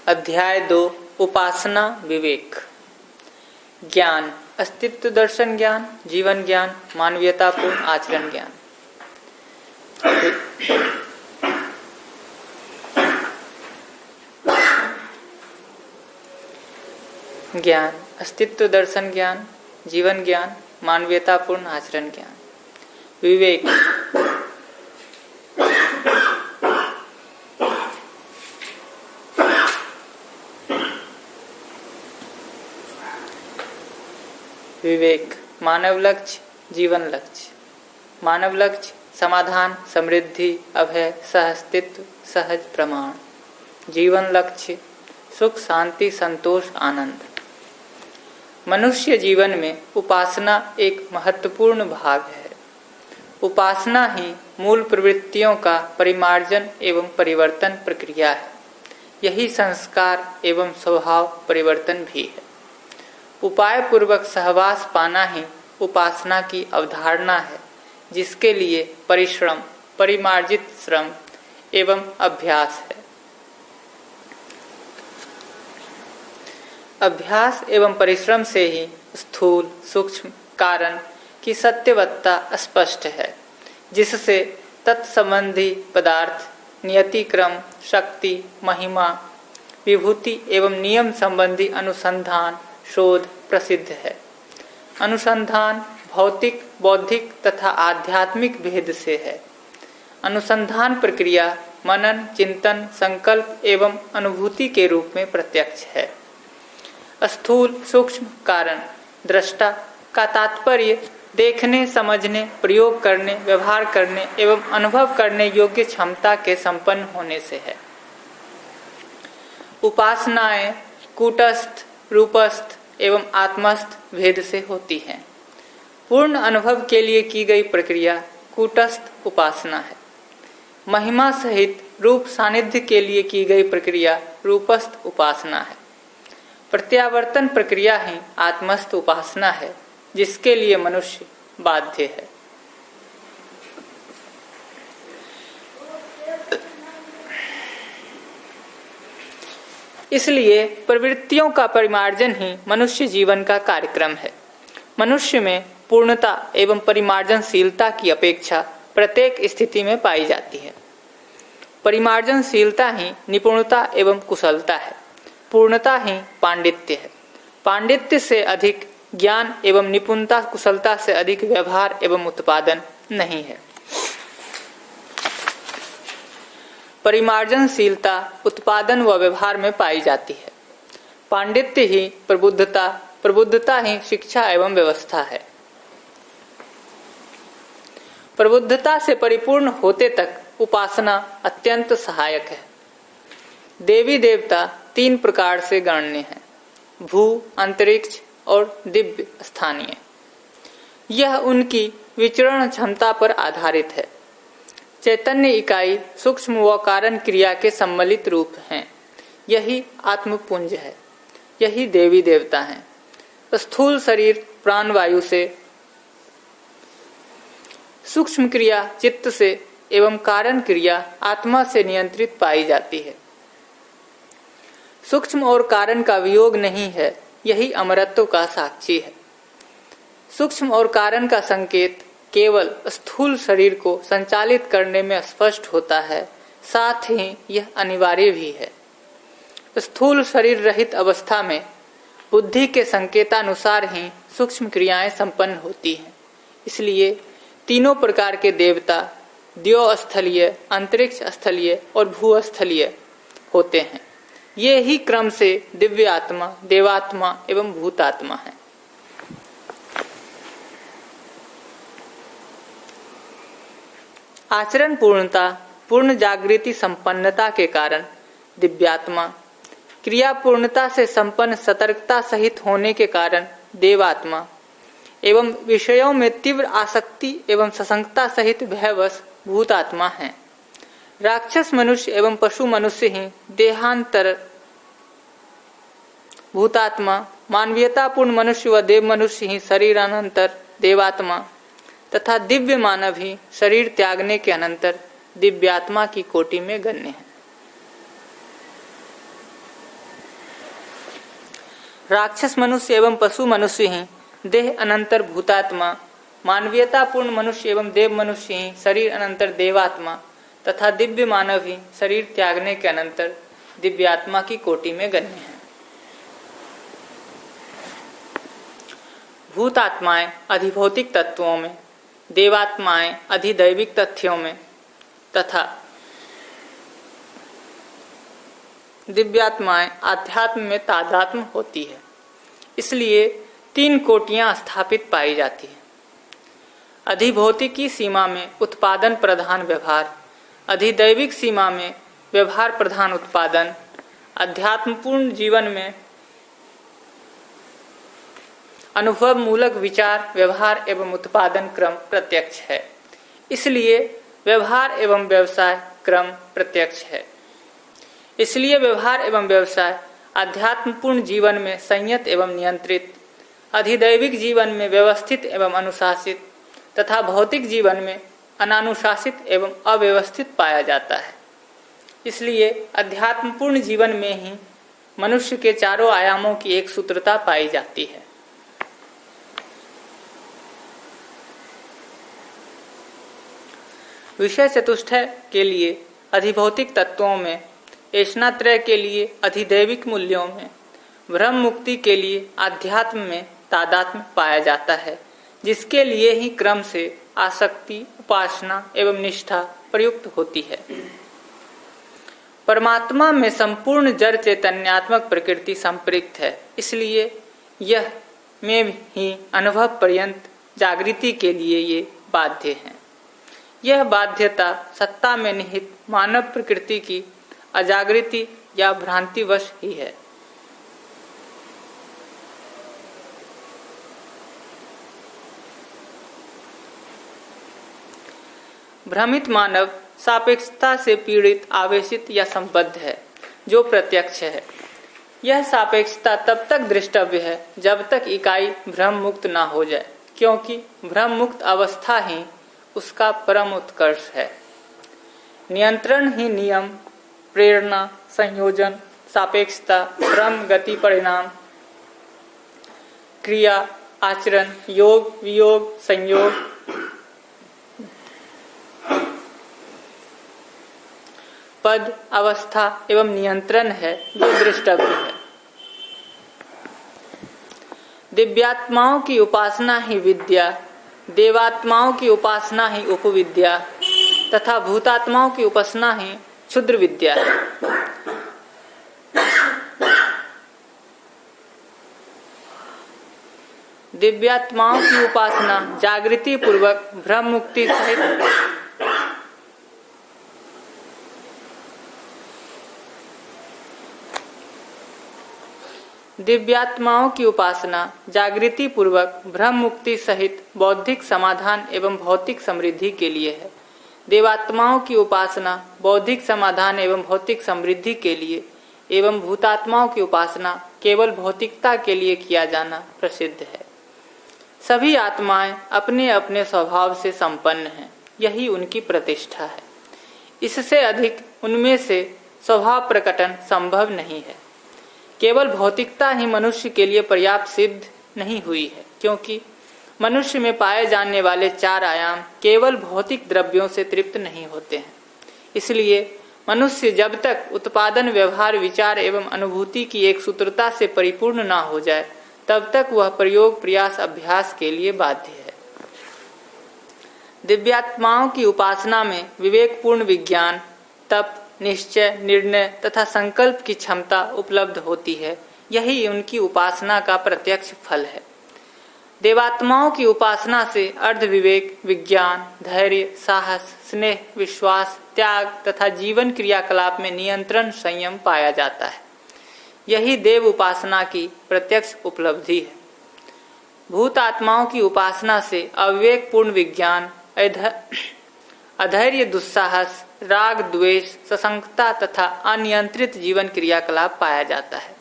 अध्याय 2 उपासना विवेक। ज्ञान, अस्तित्व दर्शन ज्ञान, जीवन ज्ञान, मानवीयतापूर्ण आचरण ज्ञान। ज्ञान, अस्तित्व दर्शन ज्ञान, जीवन ज्ञान, मानवीयतापूर्ण आचरण ज्ञान। विवेक, विवेक मानव लक्ष्य, जीवन लक्ष्य। मानव लक्ष्य समाधान, समृद्धि, अभय, सहअस्तित्व, सहज प्रमाण। जीवन लक्ष्य सुख, शांति, संतोष, आनंद। मनुष्य जीवन में उपासना एक महत्वपूर्ण भाग है। उपासना ही मूल प्रवृत्तियों का परिमार्जन एवं परिवर्तन प्रक्रिया है। यही संस्कार एवं स्वभाव परिवर्तन भी है। उपाय पूर्वक सहवास पाना ही उपासना की अवधारणा है, जिसके लिए परिश्रम, परिमार्जित श्रम एवं अभ्यास है। अभ्यास एवं परिश्रम से ही स्थूल सूक्ष्म कारण की सत्यवत्ता स्पष्ट है, जिससे तत्संबंधी पदार्थ, नियति क्रम, शक्ति, महिमा, विभूति एवं नियम संबंधी अनुसंधान, शोध प्रसिद्ध है। अनुसंधान भौतिक, बौद्धिक तथा आध्यात्मिक भेद से है। अनुसंधान प्रक्रिया मनन, चिंतन, संकल्प एवं अनुभूति के रूप में प्रत्यक्ष है। स्थूल सूक्ष्म कारण दृष्टा का तात्पर्य देखने, समझने, प्रयोग करने, व्यवहार करने एवं अनुभव करने योग्य क्षमता के संपन्न होने से है। उपासनाएं कूटस्थ, रूपस्थ एवं आत्मस्थ भेद से होती हैं। पूर्ण अनुभव के लिए की गई प्रक्रिया कूटस्थ उपासना है। महिमा सहित रूप सानिध्य के लिए की गई प्रक्रिया रूपस्थ उपासना है। प्रत्यावर्तन प्रक्रिया ही आत्मस्थ उपासना है, जिसके लिए मनुष्य बाध्य है। इसलिए प्रवृत्तियों का परिमार्जन ही मनुष्य जीवन का कार्यक्रम है। मनुष्य में पूर्णता एवं परिमार्जनशीलता की अपेक्षा प्रत्येक स्थिति में पाई जाती है। परिमार्जनशीलता ही निपुणता एवं कुशलता है। पूर्णता ही पांडित्य है। पांडित्य से अधिक ज्ञान एवं निपुणता, कुशलता से अधिक व्यवहार एवं उत्पादन नहीं है। परिमार्जनशीलता उत्पादन व व्यवहार में पाई जाती है। पांडित्य ही प्रबुद्धता, प्रबुद्धता ही शिक्षा एवं व्यवस्था है। प्रबुद्धता से परिपूर्ण होते तक उपासना अत्यंत सहायक है। देवी देवता 3 प्रकार से गणनीय हैं: भू, अंतरिक्ष और दिव्य स्थानीय। यह उनकी विचरण क्षमता पर आधारित है। चैतन्य इकाई सूक्ष्म व कारण क्रिया के सम्मिलित रूप हैं। यही आत्मपुंज है। यही देवी देवता हैं। स्थूल शरीर प्राणवायु से, सूक्ष्म क्रिया चित्त से एवं कारण क्रिया आत्मा से नियंत्रित पाई जाती है। सूक्ष्म और कारण का वियोग नहीं है, यही अमरत्व का साक्षी है। सूक्ष्म और कारण का संकेत केवल स्थूल शरीर को संचालित करने में स्पष्ट होता है, साथ ही यह अनिवार्य भी है। स्थूल शरीर रहित अवस्था में बुद्धि के संकेतानुसार ही सूक्ष्म क्रियाएं संपन्न होती हैं। इसलिए तीनों प्रकार के देवता द्योस्थलीय, अंतरिक्ष स्थलीय और भूस्थलीय होते हैं। ये ही क्रम से दिव्य आत्मा, देवात्मा एवं भूतात्मा है। आचरण पूर्णता, पूर्ण जागृति संपन्नता के कारण दिव्यात्मा, क्रिया पूर्णता से संपन्न सतर्कता सहित होने के कारण देवात्मा एवं विषयों में तीव्र आसक्ति एवं सशंकता सहित भयवश भूतात्मा है। राक्षस मनुष्य एवं पशु मनुष्य ही देहांतर भूतात्मा, मानवीयतापूर्ण मनुष्य व देव मनुष्य ही शरीरानंतर देवात्मा तथा दिव्य मानव ही शरीर त्यागने के अनंतर दिव्यात्मा की कोटि में गण्य है। राक्षस मनुष्य एवं पशु मनुष्य ही देह अनंतर भूतात्मा, मानवीयतापूर्ण मनुष्य एवं देव मनुष्य ही शरीर अनंतर देवात्मा तथा दिव्य मानव ही शरीर त्यागने के अनंतर दिव्यात्मा की कोटि में गण्य है। भूतात्माएं अधिभौतिक तत्वों में, देवात्माएं अधिदैविक तथ्यों में तथा दिव्यात्माएं आध्यात्म में तादात्म्य होती है। इसलिए 3 कोटियां स्थापित पाई जाती है। अधिभौतिकी सीमा में उत्पादन प्रधान व्यवहार, अधिदैविक सीमा में व्यवहार प्रधान उत्पादन, अध्यात्मपूर्ण जीवन में अनुभव मूलक विचार, व्यवहार एवं उत्पादन क्रम प्रत्यक्ष है। इसलिए व्यवहार एवं व्यवसाय क्रम प्रत्यक्ष है। इसलिए व्यवहार एवं व्यवसाय आध्यात्मपूर्ण जीवन में संयत एवं नियंत्रित, अधिदैविक जीवन में व्यवस्थित एवं अनुशासित तथा भौतिक जीवन में अनानुशासित एवं अव्यवस्थित पाया जाता है। इसलिए अध्यात्मपूर्ण जीवन में ही मनुष्य के चारों आयामों की एक सूत्रता पाई जाती है। विषय चतुष्टय के लिए अधिभौतिक तत्वों में, ऐष्णात्रय के लिए अधिदैविक मूल्यों में, ब्रह्म मुक्ति के लिए आध्यात्म में तादात्म्य पाया जाता है, जिसके लिए ही क्रम से आसक्ति, उपासना एवं निष्ठा प्रयुक्त होती है। परमात्मा में संपूर्ण जड़ चैतन्यात्मक प्रकृति संपृक्त है। इसलिए यह में ही अनुभव पर्यंत जागृति के लिए ये बाध्य है। यह बाध्यता सत्ता में निहित मानव प्रकृति की अजागृति या भ्रांतिवश ही है। भ्रमित मानव सापेक्षता से पीड़ित, आवेशित या संबद्ध है, जो प्रत्यक्ष है। यह सापेक्षता तब तक दृष्टव्य है जब तक इकाई भ्रम मुक्त ना हो जाए, क्योंकि भ्रम मुक्त अवस्था ही उसका परम उत्कर्ष है। नियंत्रण ही नियम, प्रेरणा, संयोजन, सापेक्षता, क्रम, गति, परिणाम, क्रिया, आचरण, योग, वियोग, संयोग, पद, अवस्था एवं नियंत्रण है, जो दृष्टव्य है। दिव्यात्माओं की उपासना ही विद्या, देवात्माओं की उपासना ही उपविद्या तथा भूतात्माओं की उपासना ही क्षुद्र विद्या है। दिव्यात्माओं की उपासना जागृति पूर्वक भ्रम मुक्ति सहित दिव्यात्माओं की उपासना जागृति पूर्वक भ्रम मुक्ति सहित बौद्धिक समाधान एवं भौतिक समृद्धि के लिए है। देवात्माओं की उपासना बौद्धिक समाधान एवं भौतिक समृद्धि के लिए एवं भूतात्माओं की उपासना केवल भौतिकता के लिए किया जाना प्रसिद्ध है। सभी आत्माएं अपने अपने स्वभाव से संपन्न हैं, यही उनकी प्रतिष्ठा है। इससे अधिक उनमें से स्वभाव प्रकटन संभव नहीं है। केवल भौतिकता ही मनुष्य के लिए पर्याप्त सिद्ध नहीं हुई है, क्योंकि मनुष्य में पाए जाने वाले 4 आयाम केवल भौतिक द्रव्यों से तृप्त नहीं होते हैं। इसलिए मनुष्य जब तक उत्पादन, व्यवहार, विचार एवं अनुभूति की एक सूत्रता से परिपूर्ण ना हो जाए, तब तक वह प्रयोग, प्रयास, अभ्यास के लिए बाध्य है। दिव्यात्माओं की उपासना में विवेकपूर्ण विज्ञान, तप, निश्चय, निर्णय तथा संकल्प की क्षमता उपलब्ध होती है। यही उनकी उपासना का प्रत्यक्ष फल है। देवात्माओं की उपासना से अर्ध विवेक, विज्ञान, धैर्य, साहस, स्नेह, विश्वास, त्याग तथा जीवन क्रियाकलाप में नियंत्रण, संयम पाया जाता है। यही देव उपासना की प्रत्यक्ष उपलब्धि है। भूत आत्माओं की उपासना से अविवेकपूर्ण विज्ञान, अधैर्य, दुस्साहस, राग, द्वेष, सशंकता तथा अनियंत्रित जीवन क्रियाकलाप पाया जाता है।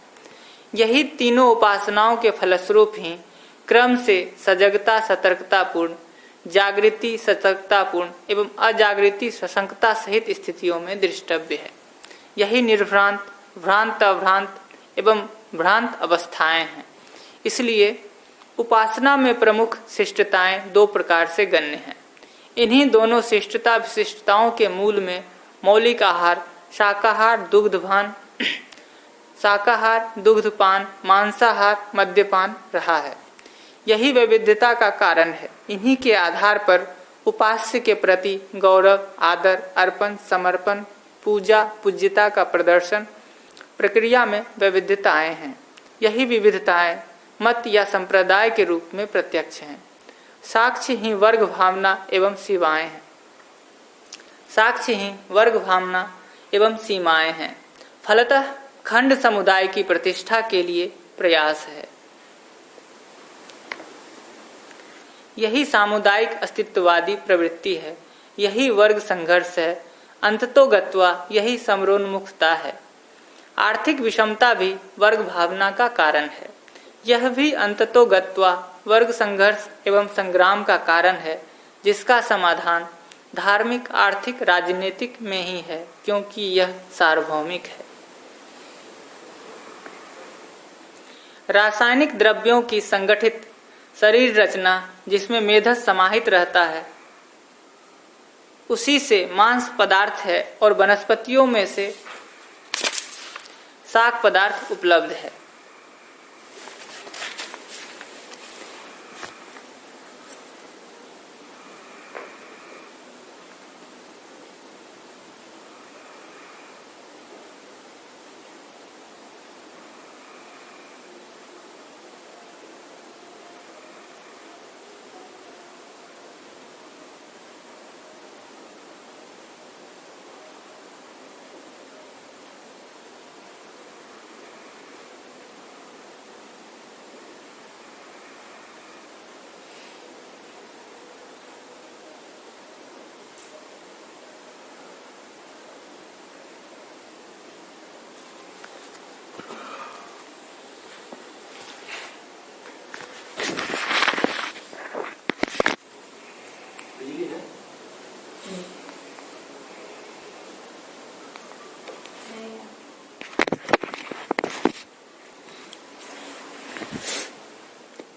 यही तीनों उपासनाओं के फलस्वरूप ही क्रम से सजगता, सतर्कतापूर्ण, जागृति, सतर्कतापूर्ण एवं अजागृति, सशंकता सहित स्थितियों में दृष्टव्य है। यही निर्भ्रांत, भ्रांत, अभ्रांत एवं भ्रांत अवस्थाएं हैं। इसलिए उपासना में प्रमुख शिष्टताएं दो प्रकार से गण्य हैं। इन्हीं दोनों शिष्टता विशिष्टताओं के मूल में मौलिक आहार शाकाहार दुग्धपान मांसाहार मद्यपान रहा है। यही वैविध्यता का कारण है। इन्हीं के आधार पर उपास्य के प्रति गौरव आदर अर्पण समर्पण पूजा पूज्यता का प्रदर्शन प्रक्रिया में वैविध्यताएं हैं। यही विविधताएं मत या संप्रदाय के रूप में प्रत्यक्ष हैं। साक्ष्य ही वर्ग भावना एवं सीमाएं हैं। साक्ष्य ही वर्ग भावना एवं सीमाएं हैं। फलतः खंड समुदाय की प्रतिष्ठा के लिए प्रयास है। यही सामुदायिक अस्तित्ववादी प्रवृत्ति है। यही वर्ग संघर्ष है। अंततोगत्वा यही समरोन्मुखता है। आर्थिक विषमता भी वर्ग भावना का कारण है। यह भी अंततोगत्वा वर्ग संघर्ष एवं संग्राम का कारण है, जिसका समाधान धार्मिक आर्थिक राजनीतिक में ही है, क्योंकि यह सार्वभौमिक है। रासायनिक द्रव्यों की संगठित शरीर रचना जिसमें मेधस समाहित रहता है, उसी से मांस पदार्थ है और वनस्पतियों में से शाक पदार्थ उपलब्ध है।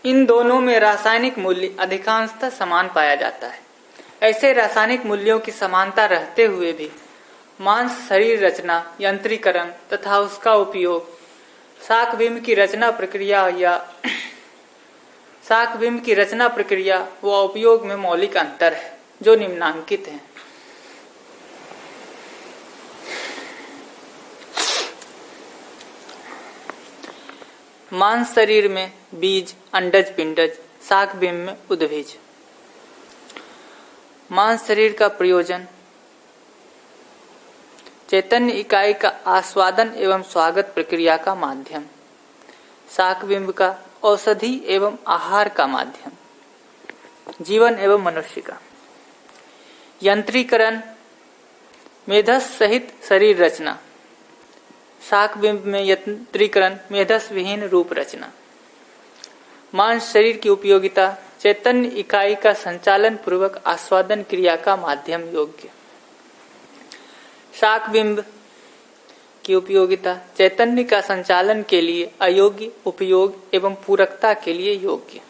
इन दोनों में रासायनिक मूल्य अधिकांशतः समान पाया जाता है। ऐसे रासायनिक मूल्यों की समानता रहते हुए भी मांस शरीर रचना यंत्रीकरण तथा उसका उपयोग शाकबिंब की रचना प्रक्रिया व उपयोग में मौलिक अंतर है, जो निम्नांकित है। मांस शरीर में बीज अंडज पिंडज, शाकबिंब में उद्भिज। मांस शरीर का प्रयोजन चैतन्य इकाई का आस्वादन एवं स्वागत प्रक्रिया का माध्यम, शाकबिंब का औषधि एवं आहार का माध्यम, जीवन एवं मनुष्य का यंत्रीकरण, मेधस सहित शरीर रचना, शाकबिंब में यंत्रीकरण मेधस विहीन रूप रचना। मांस शरीर की उपयोगिता चैतन्य इकाई का संचालन पूर्वक आस्वादन क्रिया का माध्यम योग्य, शाकबिंब की उपयोगिता चैतन्य का संचालन के लिए अयोग्य, उपयोग एवं पूरकता के लिए योग्य।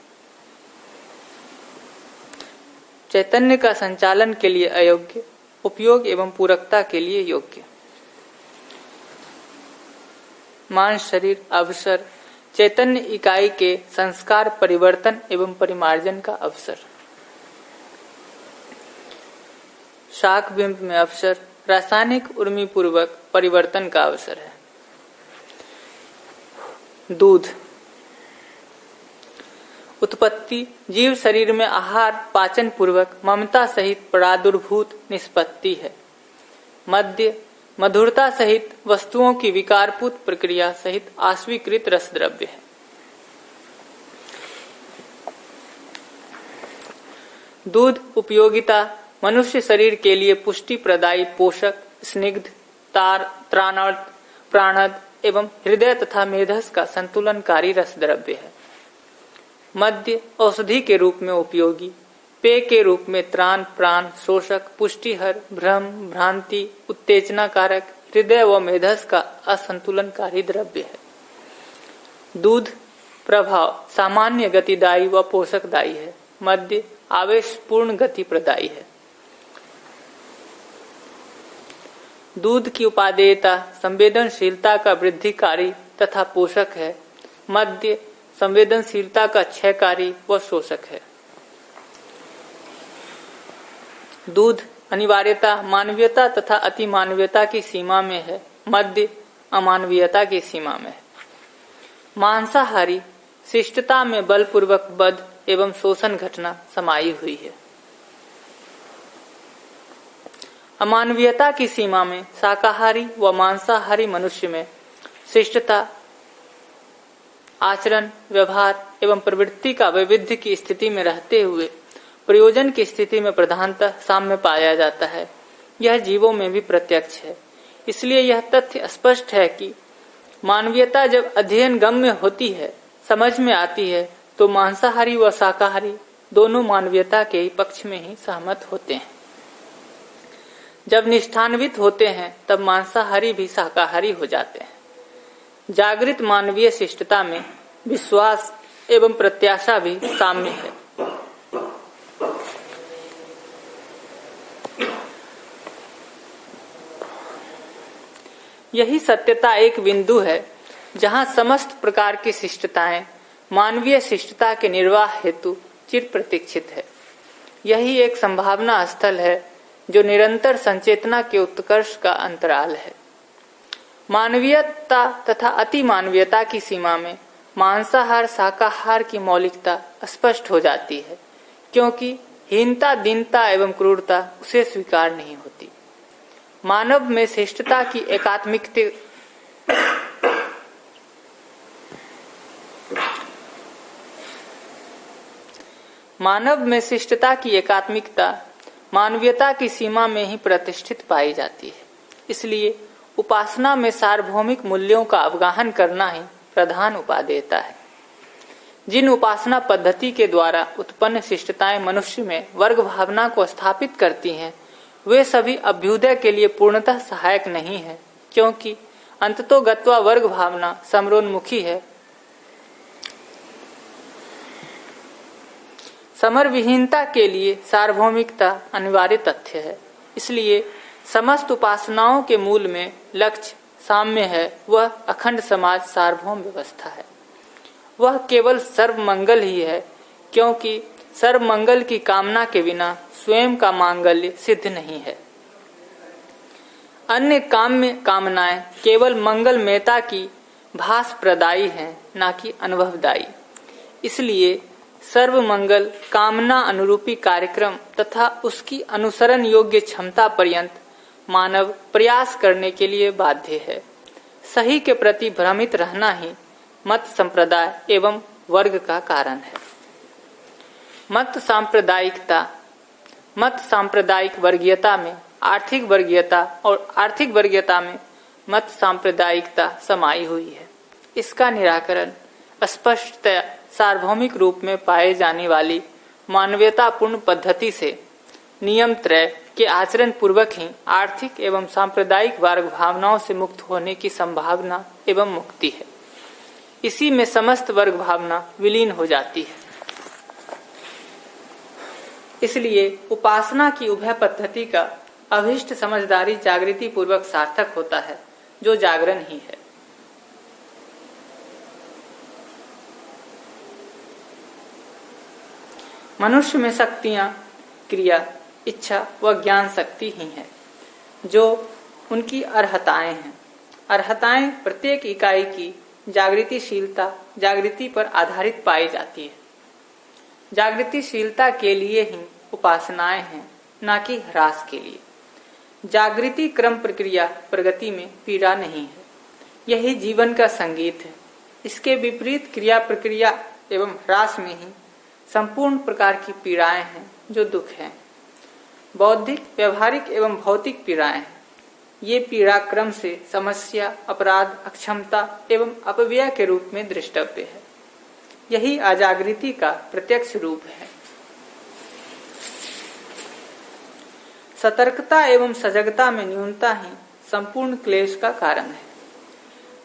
चैतन्य का संचालन के लिए अयोग्य, उपयोग एवं पूरकता के लिए योग्य। मांस शरीर अवसर चैतन्य इकाई के संस्कार परिवर्तन एवं परिमार्जन का अवसर। शाकबिंब में अवसर रासायनिक उर्मी पूर्वक परिवर्तन का अवसर है। दूध उत्पत्ति जीव शरीर में आहार पाचन पूर्वक ममता सहित प्रादुर्भूत निष्पत्ति है। मध्य मधुरता सहित वस्तुओं की विकारपूत प्रक्रिया सहित आस्वीकृत रस द्रव्य है। दूध उपयोगिता मनुष्य शरीर के लिए पुष्टि प्रदायी पोषक, स्निग्ध, त्राणद, प्राणद एवं हृदय तथा मेधस का संतुलनकारी रस द्रव्य है। मद्य औषधि के रूप में उपयोगी, पेय के रूप में त्राण, प्राण, शोषक, पुष्टिहर, भ्रम, भ्रांति, उत्तेजना कारक, हृदय व मेधस का असंतुलनकारी द्रव्य है। दूध प्रभाव सामान्य गतिदायी व पोषकदायी है। मध्य आवेशपूर्ण गति प्रदायी है। दूध की उपादेयता संवेदनशीलता का वृद्धिकारी तथा पोषक है। मध्य संवेदनशीलता का क्षयकारी व शोषक है। दूध अनिवार्यता मानवीयता तथा अति मानवीयता की सीमा में है। मध्य अमानवीयता की सीमा में है। मांसाहारी शिष्टता में बलपूर्वक वध एवं शोषण घटना समाई हुई है। अमानवीयता की सीमा में शाकाहारी व मांसाहारी मनुष्य में शिष्टता आचरण व्यवहार एवं प्रवृत्ति का वैविध्य की स्थिति में रहते हुए प्रयोजन की स्थिति में प्रधानतः साम्य पाया जाता है। यह जीवों में भी प्रत्यक्ष है। इसलिए यह तथ्य स्पष्ट है कि मानवीयता जब अध्ययन गम्य होती है, समझ में आती है, तो मांसाहारी व शाकाहारी दोनों मानवीयता के पक्ष में ही सहमत होते हैं। जब निष्ठान्वित होते हैं तब मांसाहारी भी शाकाहारी हो जाते हैं। जागृत मानवीय शिष्टता में विश्वास एवं प्रत्याशा भी साम्य है। यही सत्यता एक बिंदु है जहां समस्त प्रकार की शिष्टताएं मानवीय शिष्टता के निर्वाह हेतु चिर प्रतीक्षित है। यही एक संभावना स्थल है जो निरंतर संचेतना के उत्कर्ष का अंतराल है। मानवीयता तथा अति मानवीयता की सीमा में मांसाहार शाकाहार की मौलिकता स्पष्ट हो जाती है, क्योंकि हीनता दीनता एवं क्रूरता उसे स्वीकार नहीं होती। मानव में शिष्टता की एकात्मिकता मानवीयता की सीमा में ही प्रतिष्ठित पाई जाती है। इसलिए उपासना में सार्वभौमिक मूल्यों का अवगाहन करना ही प्रधान उपादेयता है। जिन उपासना पद्धति के द्वारा उत्पन्न शिष्टताएं मनुष्य में वर्ग भावना को स्थापित करती हैं, वे सभी अभ्युदय के लिए पूर्णतः सहायक नहीं है, क्योंकि अंततोगत्वा वर्ग भावना समरोन्मुखी है। समर विहीनता के लिए सार्वभौमिकता अनिवार्य तथ्य है। इसलिए समस्त उपासनाओं के मूल में लक्ष्य साम्य है। वह अखंड समाज सार्वभौम व्यवस्था है। वह केवल सर्वमंगल ही है, क्योंकि सर्वमंगल की कामना के बिना स्वयं का मांगल्य सिद्ध नहीं है। अन्य काम्य कामनाएं केवल मंगलमयता की भास प्रदायी हैं, न कि अनुभवदायी। इसलिए सर्वमंगल कामना अनुरूपी कार्यक्रम तथा उसकी अनुसरण योग्य क्षमता पर्यंत मानव प्रयास करने के लिए बाध्य है। सही के प्रति भ्रमित रहना ही मत संप्रदाय एवं वर्ग का कारण है। मत सांप्रदायिक वर्गीयता में आर्थिक वर्गीयता और आर्थिक वर्गीयता में मत सांप्रदायिकता समाई हुई है। इसका निराकरण स्पष्टतया सार्वभौमिक रूप में पाए जाने वाली मानवीयतापूर्ण पद्धति से नियम त्रय के आचरण पूर्वक ही आर्थिक एवं सांप्रदायिक वर्ग भावनाओं से मुक्त होने की संभावना एवं मुक्ति है। इसी में समस्त वर्ग भावना विलीन हो जाती है। इसलिए उपासना की उभय पद्धति का अभिष्ट समझदारी जागृति पूर्वक सार्थक होता है, जो जागरण ही है। मनुष्य में शक्तियां क्रिया इच्छा व ज्ञान शक्ति ही है, जो उनकी अर्हताएं हैं। अर्हताएं प्रत्येक इकाई की जागृतिशीलता जागृति पर आधारित पाई जाती है। जागृतिशीलता के लिए ही उपासनाएं हैं, न कि ह्रास के लिए। जागृति क्रम प्रक्रिया प्रगति में पीड़ा नहीं है, यही जीवन का संगीत है। इसके विपरीत क्रिया प्रक्रिया एवं ह्रास में ही संपूर्ण प्रकार की पीड़ाएं हैं, जो दुख हैं। बौद्धिक व्यवहारिक एवं भौतिक पीड़ाएं हैं। ये पीड़ा क्रम से समस्या अपराध अक्षमता एवं अपव्यय के रूप में दृष्टव्य है। यही अजागृति का प्रत्यक्ष रूप है। सतर्कता एवं सजगता में न्यूनता ही संपूर्ण क्लेश का कारण है।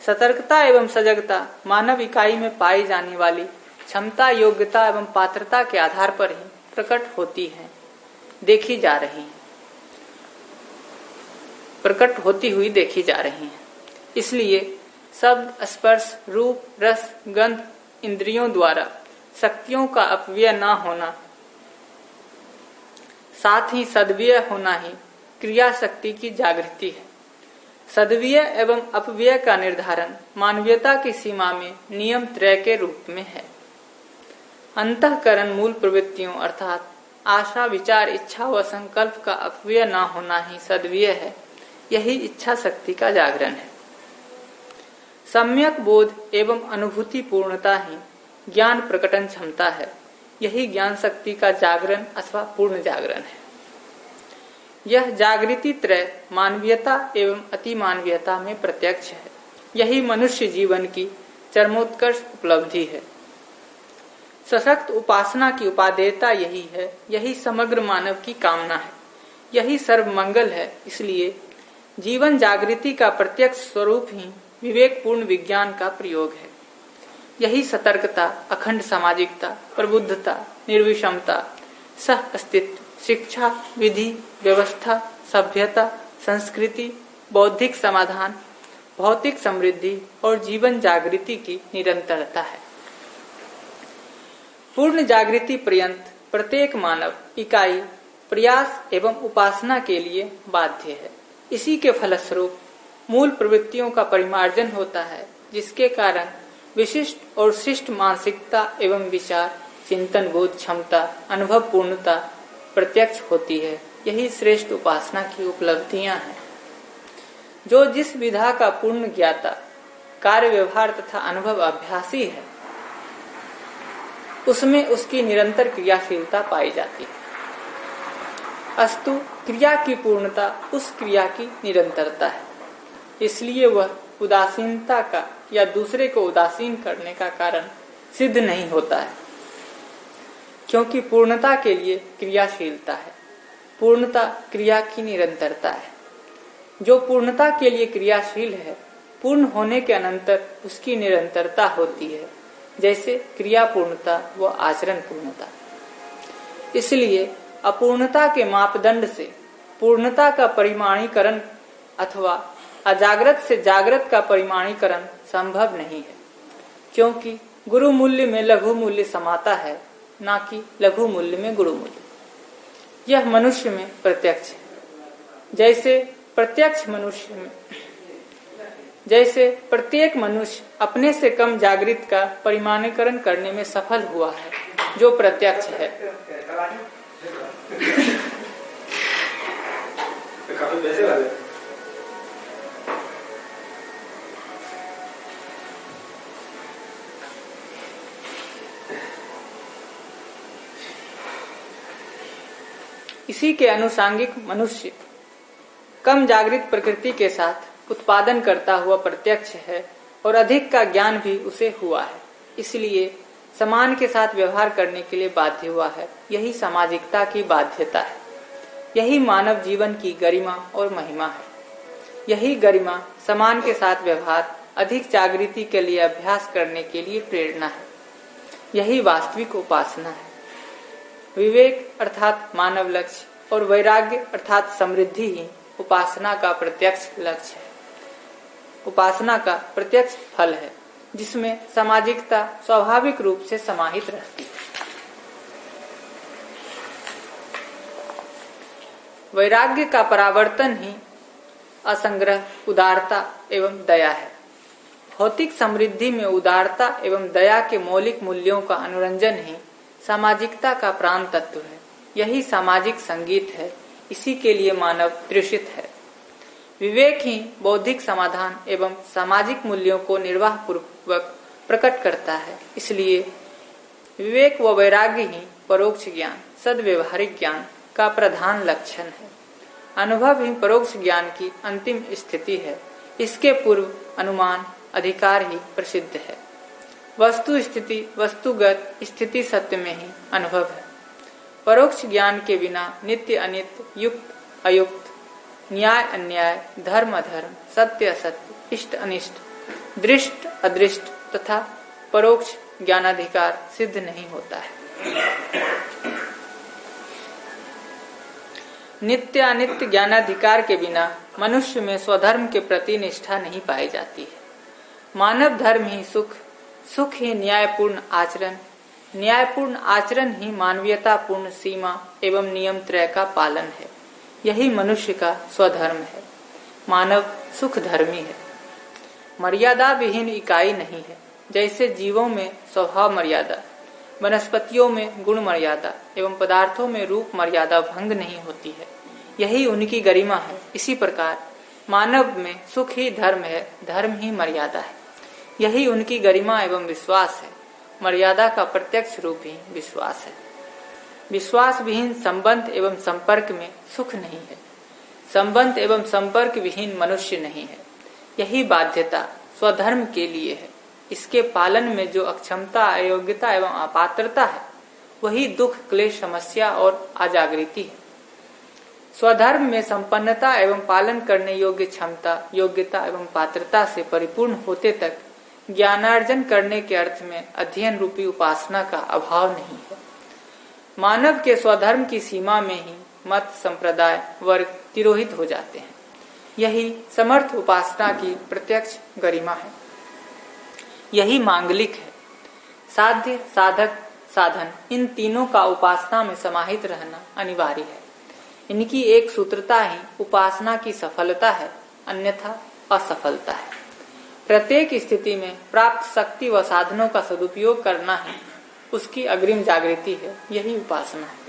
सतर्कता एवं सजगता मानव इकाई में पाई जाने वाली क्षमता, योग्यता एवं पात्रता के आधार पर ही प्रकट होती है, देखी जा रही है, प्रकट होती हुई देखी जा रही है। इसलिए शब्द, स्पर्श, रूप, रस, गंध इंद्रियों द्वारा शक्तियों का अपव्यय न होना, साथ ही सद्व्यय होना ही क्रिया शक्ति की जागृति है। सद्व्यय एवं अपव्यय का निर्धारण मानवीयता की सीमा में नियम त्रय के रूप में है। अंतःकरण मूल प्रवृत्तियों अर्थात आशा, विचार, इच्छा व संकल्प का अपव्यय न होना ही सद्व्यय है। यही इच्छा शक्ति का जागरण है। सम्यक बोध एवं अनुभूति पूर्णता ही ज्ञान प्रकटन क्षमता है। यही ज्ञान शक्ति का जागरण अथवा पूर्ण जागरण है। यह जागृति त्रय मानवीयता एवं अतिमानवीयता में प्रत्यक्ष है। यही मनुष्य जीवन की चरमोत्कर्ष उपलब्धि है। सशक्त उपासना की उपादेयता यही है। यही समग्र मानव की कामना है। यही सर्वमंगल है। इसलिए जीवन जागृति का प्रत्यक्ष स्वरूप ही विवेकपूर्ण विज्ञान का प्रयोग है। यही सतर्कता, अखंड सामाजिकता, प्रबुद्धता, निर्विषमता, सह अस्तित्व, शिक्षा, विधि, व्यवस्था, सभ्यता, संस्कृति, बौद्धिक समाधान, भौतिक समृद्धि और जीवन जागृति की निरंतरता है। पूर्ण जागृति पर्यंत प्रत्येक मानव इकाई प्रयास एवं उपासना के लिए बाध्य है। इसी के फलस्वरूप मूल प्रवृत्तियों का परिमार्जन होता है, जिसके कारण विशिष्ट और शिष्ट मानसिकता एवं विचार, चिंतन, बोध क्षमता, अनुभव पूर्णता प्रत्यक्ष होती है। यही श्रेष्ठ उपासना की उपलब्धियां हैं। जो जिस विधा का पूर्ण ज्ञाता, कार्य व्यवहार तथा अनुभव अभ्यासी है, उसमें उसकी निरंतर क्रियाशीलता पाई जाती है। अस्तु क्रिया की पूर्णता उस क्रिया की निरंतरता है। इसलिए वह उदासीनता का या दूसरे को उदासीन करने का कारण सिद्ध नहीं होता है, क्योंकि पूर्णता के लिए क्रियाशीलता है। पूर्णता क्रिया की निरंतरता है। जो पूर्णता के लिए क्रियाशील है, पूर्ण होने के अनंतर उसकी निरंतरता होती है, जैसे क्रिया पूर्णता व आचरण पूर्णता। इसलिए अपूर्णता के मापदंड से पूर्णता का परिमाणीकरण अथवा अजागृत से जागृत का परिमाणीकरण संभव नहीं है, क्योंकि गुरु मूल्य में लघु मूल्य समाता है, ना कि लघु मूल्य में गुरु मूल्य। यह मनुष्य में प्रत्यक्ष है। जैसे प्रत्येक मनुष्य अपने से कम जागृत का परिमाणीकरण करने में सफल हुआ है, जो प्रत्यक्ष है। इसी के अनुसांगिक मनुष्य कम जागृत प्रकृति के साथ उत्पादन करता हुआ प्रत्यक्ष है और अधिक का ज्ञान भी उसे हुआ है, इसलिए समान के साथ व्यवहार करने के लिए बाध्य हुआ है। यही सामाजिकता की बाध्यता है। यही मानव जीवन की गरिमा और महिमा है। यही गरिमा समान के साथ व्यवहार, अधिक जागृति के लिए अभ्यास करने के लिए प्रेरणा है। यही वास्तविक उपासना है। विवेक अर्थात मानव लक्ष्य और वैराग्य अर्थात समृद्धि ही उपासना का प्रत्यक्ष लक्ष्य है, उपासना का प्रत्यक्ष फल है, जिसमें सामाजिकता स्वाभाविक रूप से समाहित रहती है। वैराग्य का परावर्तन ही असंग्रह, उदारता एवं दया है। भौतिक समृद्धि में उदारता एवं दया के मौलिक मूल्यों का अनुरंजन ही सामाजिकता का प्राण तत्व है। यही सामाजिक संगीत है। इसी के लिए मानव तृषित है। विवेक ही बौद्धिक समाधान एवं सामाजिक मूल्यों को निर्वाह पूर्वक प्रकट करता है। इसलिए विवेक व वैराग्य ही परोक्ष ज्ञान, सद्व्यवहारिक ज्ञान का प्रधान लक्षण है। अनुभव ही परोक्ष ज्ञान की अंतिम स्थिति है। इसके पूर्व अनुमान, अधिकार ही प्रसिद्ध है। वस्तु स्थिति, वस्तुगत स्थिति सत्य में ही अनुभव है। परोक्ष ज्ञान के बिना नित्य अनित्य, युक्त अयुक्त, न्याय अन्याय, धर्म अधर्म, सत्य असत्य, इष्ट अनिष्ट दृष्ट अदृष्ट तथा परोक्ष ज्ञानाधिकार सिद्ध नहीं होता है। नित्य अनित्य ज्ञानाधिकार के बिना मनुष्य में स्वधर्म के प्रति निष्ठा नहीं पाई जाती है। मानव धर्म ही सुख, सुख ही न्यायपूर्ण आचरण, न्यायपूर्ण आचरण ही मानवीयतापूर्ण सीमा एवं नियम त्रय का पालन है। यही मनुष्य का स्वधर्म है। मानव सुख धर्मी है, मर्यादा विहीन इकाई नहीं है। जैसे जीवों में स्वभाव मर्यादा, वनस्पतियों में गुण मर्यादा एवं पदार्थों में रूप मर्यादा भंग नहीं होती है, यही उनकी गरिमा है। इसी प्रकार मानव में सुख ही धर्म है, धर्म ही मर्यादा है, यही उनकी गरिमा एवं विश्वास है। मर्यादा का प्रत्यक्ष रूप ही विश्वास है। विश्वास विहीन संबंध एवं संपर्क में सुख नहीं है, संबंध एवं संपर्क विहीन मनुष्य नहीं है। यही बाध्यता स्वधर्म के लिए है। इसके पालन में जो अक्षमता, अयोग्यता एवं अपात्रता है, वही दुख, क्लेश, समस्या और अजागृति है। स्वधर्म में संपन्नता एवं पालन करने योग्य क्षमता, योग्यता एवं पात्रता से परिपूर्ण होते तक ज्ञानार्जन करने के अर्थ में अध्ययन रूपी उपासना का अभाव नहीं है। मानव के स्वधर्म की सीमा में ही मत, संप्रदाय, वर्ग तिरोहित हो जाते हैं। यही समर्थ उपासना की प्रत्यक्ष गरिमा है, यही मांगलिक है। साध्य, साधक, साधन, इन तीनों का उपासना में समाहित रहना अनिवार्य है। इनकी एक सूत्रता ही उपासना की सफलता है, अन्यथा असफलता है। प्रत्येक स्थिति में प्राप्त शक्ति व साधनों का सदुपयोग करना ही उसकी अग्रिम जागृति है, यही उपासना है।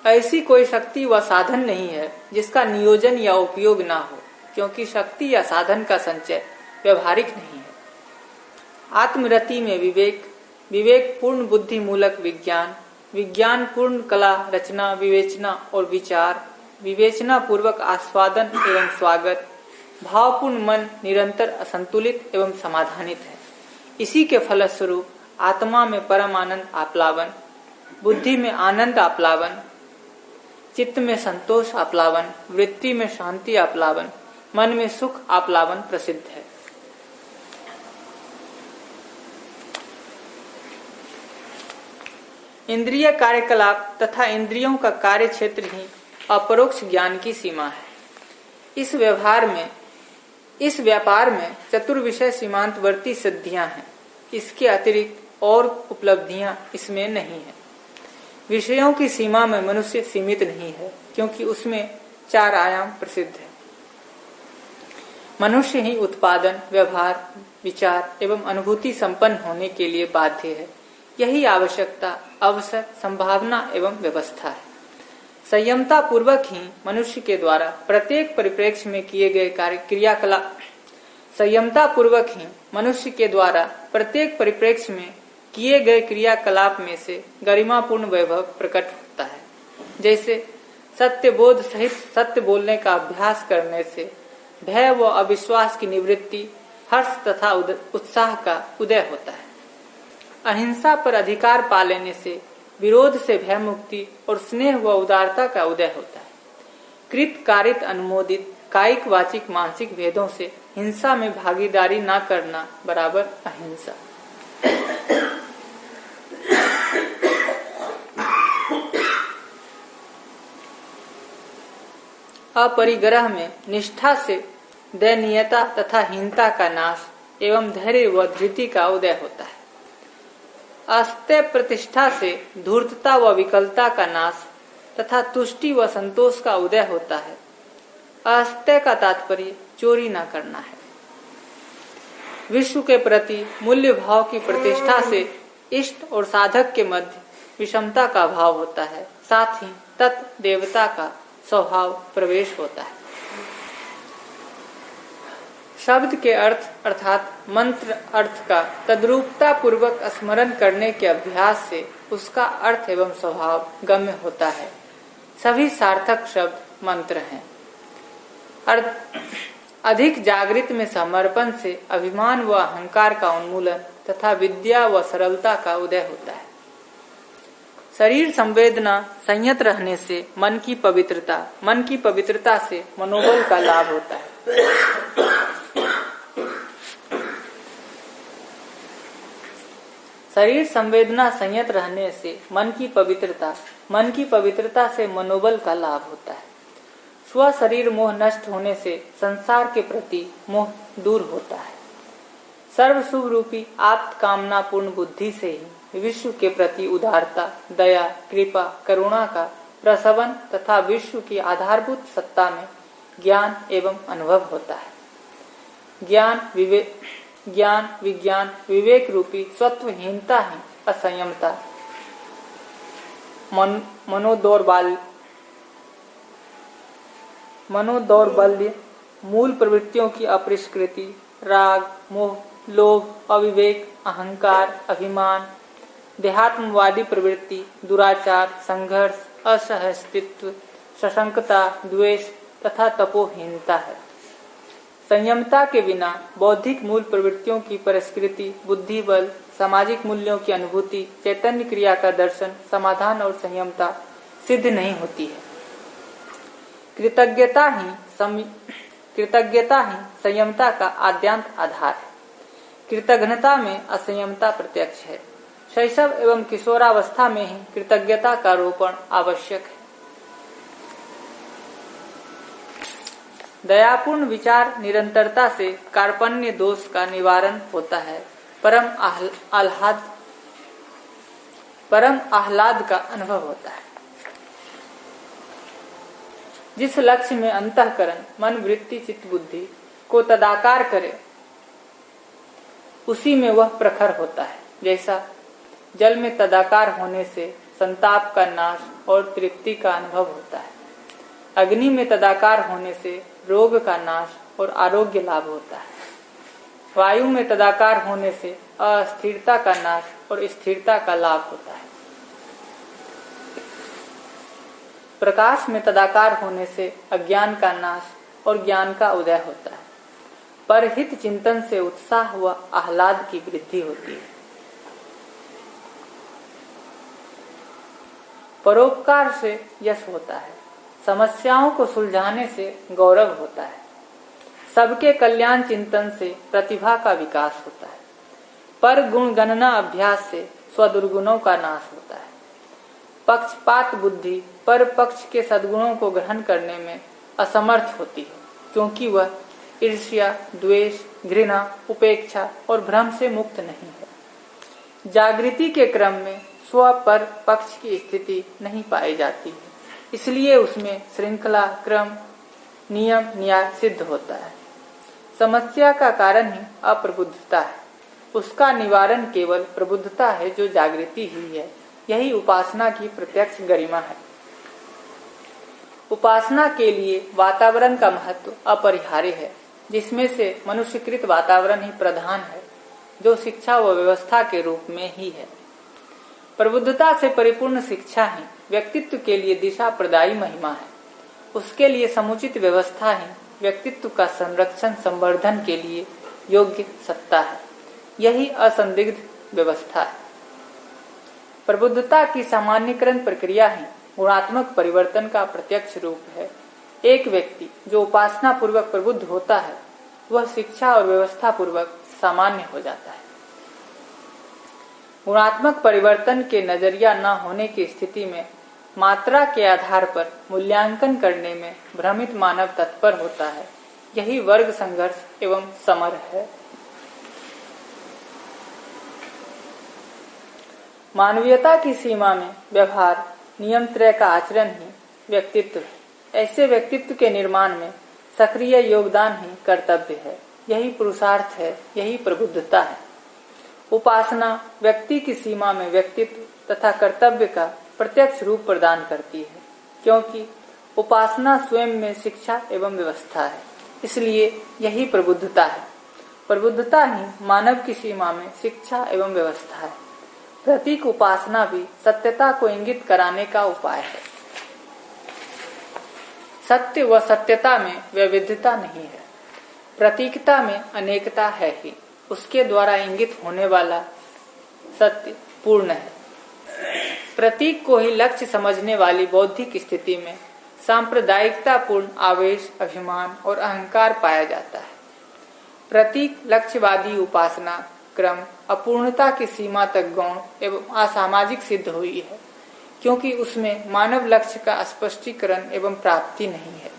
ऐसी कोई शक्ति व साधन नहीं है जिसका नियोजन या उपयोग ना हो, क्योंकि शक्ति या साधन का संचय व्यवहारिक नहीं है। आत्मरति में विवेक, विवेक पूर्ण बुद्धि मूलक विज्ञान, विज्ञान पूर्ण कला, रचना, विवेचना और विचार, विवेचना पूर्वक आस्वादन एवं स्वागत, भावपूर्ण मन निरंतर असंतुलित एवं समाधानित है। इसी के फलस्वरूप आत्मा में परम आनंद आप्लावन, बुद्धि में आनंद आप्लावन, चित्त में संतोष आप्लावन, वृत्ति में शांति आप्लावन, मन में सुख आप्लावन प्रसिद्ध है। इंद्रिय कार्यकलाप तथा इंद्रियों का कार्य क्षेत्र ही अपरोक्ष ज्ञान की सीमा है। इस व्यापार में चतुर्विषय सीमांतवर्ती सिद्धियां हैं। इसके अतिरिक्त और उपलब्धियां इसमें नहीं है। विषयों की सीमा में मनुष्य सीमित नहीं है, क्योंकि उसमें 4 आयाम प्रसिद्ध है। मनुष्य ही उत्पादन, व्यवहार, विचार एवं अनुभूति संपन्न होने के लिए बाध्य है। यही आवश्यकता, अवसर, संभावना एवं व्यवस्था है। संयमता पूर्वक ही मनुष्य के द्वारा प्रत्येक परिप्रेक्ष्य में किए गए क्रियाकलाप, संयमता पूर्वक ही मनुष्य के द्वारा प्रत्येक परिप्रेक्ष्य में किए गए क्रियाकलाप में से गरिमापूर्ण वैभव प्रकट होता है। जैसे सत्य बोध सहित सत्य बोलने का अभ्यास करने से भय व अविश्वास की निवृत्ति, हर्ष तथा उत्साह का उदय होता है। अहिंसा पर अधिकार पा लेने से विरोध से भय मुक्ति और स्नेह व उदारता का उदय होता है। कृत कारित अनुमोदित कायिक, वाचिक, मानसिक भेदों से हिंसा में भागीदारी न करना बराबर अहिंसा। अपरिग्रह में निष्ठा से दयनीयता तथा हीनता का नाश एवं धैर्य व धृति का उदय होता है। अस्तेय प्रतिष्ठा से धूर्तता व विकलता का नाश तथा तुष्टि व संतोष का उदय होता है। अस्तेय का तात्पर्य चोरी न करना है। विश्व के प्रति मूल्य भाव की प्रतिष्ठा से इष्ट और साधक के मध्य विषमता का भाव होता है। साथ ही तत् देवता का स्वभाव प्रवेश होता है। शब्द के अर्थ अर्थात मंत्र अर्थ का तद्रूपता पूर्वक स्मरण करने के अभ्यास से उसका अर्थ एवं स्वभाव गम्य होता है। सभी सार्थक शब्द मंत्र हैं। अधिक जागृत में समर्पण से अभिमान व अहंकार का उन्मूलन तथा विद्या व सरलता का उदय होता है। शरीर संवेदना संयत रहने से मन की पवित्रता से मनोबल का लाभ होता है। शरीर संवेदना संयत रहने से मन की पवित्रता से मनोबल का लाभ होता है। स्व शरीर मोह नष्ट होने से संसार के प्रति मोह दूर होता है। सर्व शुभ रूपी आप्त कामना पूर्ण बुद्धि से ही विश्व के प्रति उदारता, दया, कृपा, करुणा का प्रसवन तथा विश्व की आधारभूत सत्ता में ज्ञान एवं अनुभव होता है। ज्ञान विज्ञान विवेक रूपी स्वत्वहीनता ही असंयमता, मनोदौर्बल्य, मूल प्रवृत्तियों की अपरिष्कृति, राग, मोह, लोभ, अविवेक, अहंकार, अभिमान, देहात्मवादी प्रवृत्ति, दुराचार, संघर्ष, असहस्तित्व, सशंकता, द्वेष तथा तपोहीनता है। संयमता के बिना बौद्धिक मूल प्रवृत्तियों की परिष्कृति, बुद्धि बल, सामाजिक मूल्यों की अनुभूति, चैतन्य क्रिया का दर्शन, समाधान और संयमता सिद्ध नहीं होती है। कृतज्ञता ही संयमता का आद्यांत आधार है। कृतघ्नता में असंयमता प्रत्यक्ष है। शैशव एवं किशोरावस्था में ही कृतज्ञता का रोपण आवश्यक है। दयापूर्ण विचार निरंतरता से कार्पण्य दोष का निवारण होता है। परम आह्लाद का अनुभव होता है। जिस लक्ष्य में अंतःकरण, मन, वृत्ति, चित्त, बुद्धि को तदाकार करे, उसी में वह प्रखर होता है। जैसा जल में तदाकार होने से संताप का नाश और तृप्ति का अनुभव होता है, अग्नि में तदाकार होने से रोग का नाश और आरोग्य लाभ होता है, वायु में तदाकार होने से अस्थिरता का नाश और स्थिरता का लाभ होता है, प्रकाश में तदाकार होने से अज्ञान का नाश और ज्ञान का उदय होता है, परहित चिंतन से उत्साह व आह्लाद की वृद्धि होती है, परोपकार से यश होता है, समस्याओं को सुलझाने से गौरव होता है, सबके कल्याण चिंतन से प्रतिभा का विकास होता है, पर गुण गणना अभ्यास से स्वदुर्गुणों का नाश होता है, पक्षपात बुद्धि पर पक्ष के सद्गुणों को ग्रहण करने में असमर्थ होती है, क्योंकि वह ईर्ष्या, द्वेष, घृणा, उपेक्षा और भ्रम से मुक्त नहीं है। जागृति के क्रम में स्व पर पक्ष की स्थिति नहीं पाई जाती है, इसलिए उसमें श्रृंखला, क्रम, नियम, न्याय सिद्ध होता है। समस्या का कारण ही अप्रबुद्धता है, उसका निवारण केवल प्रबुद्धता है जो जागृति ही है। यही उपासना की प्रत्यक्ष गरिमा है। उपासना के लिए वातावरण का महत्व अपरिहार्य है, जिसमें से मनुष्यकृत वातावरण ही प्रधान है, जो शिक्षा व व्यवस्था के रूप में ही है। प्रबुद्धता से परिपूर्ण शिक्षा ही व्यक्तित्व के लिए दिशा प्रदायी महिमा है। उसके लिए समुचित व्यवस्था ही व्यक्तित्व का संरक्षण संवर्धन के लिए योग्य सत्ता है। यही असंदिग्ध व्यवस्था है। प्रबुद्धता की सामान्यकरण प्रक्रिया ही गुणात्मक परिवर्तन का प्रत्यक्ष रूप है। एक व्यक्ति जो उपासना पूर्वक प्रबुद्ध होता है, वह शिक्षा और व्यवस्था पूर्वक सामान्य हो जाता है। गुणात्मक परिवर्तन के नजरिया न होने की स्थिति में मात्रा के आधार पर मूल्यांकन करने में भ्रमित मानव तत्पर होता है। यही वर्ग संघर्ष एवं समर है। मानवीयता की सीमा में व्यवहार नियम त्रय का आचरण ही व्यक्तित्व है। ऐसे व्यक्तित्व के निर्माण में सक्रिय योगदान ही कर्तव्य है। यही पुरुषार्थ है, यही प्रबुद्धता है। उपासना व्यक्ति की सीमा में व्यक्तित्व तथा कर्तव्य का प्रत्यक्ष रूप प्रदान करती है, क्योंकि उपासना स्वयं में शिक्षा एवं व्यवस्था है। इसलिए यही प्रबुद्धता है। प्रबुद्धता ही मानव की सीमा में शिक्षा एवं व्यवस्था है। प्रतीक उपासना भी सत्यता को इंगित कराने का उपाय है। सत्य व सत्यता में वैविध्यता नहीं है, प्रतीकता में अनेकता है ही। उसके द्वारा इंगित होने वाला सत्य पूर्ण है। प्रतीक को ही लक्ष्य समझने वाली बौद्धिक स्थिति में सांप्रदायिकतापूर्ण आवेश, अभिमान और अहंकार पाया जाता है। प्रतीक लक्ष्यवादी उपासना क्रम अपूर्णता की सीमा तक गौण एवं असामाजिक सिद्ध हुई है, क्योंकि उसमें मानव लक्ष्य का स्पष्टीकरण एवं प्राप्ति नहीं है,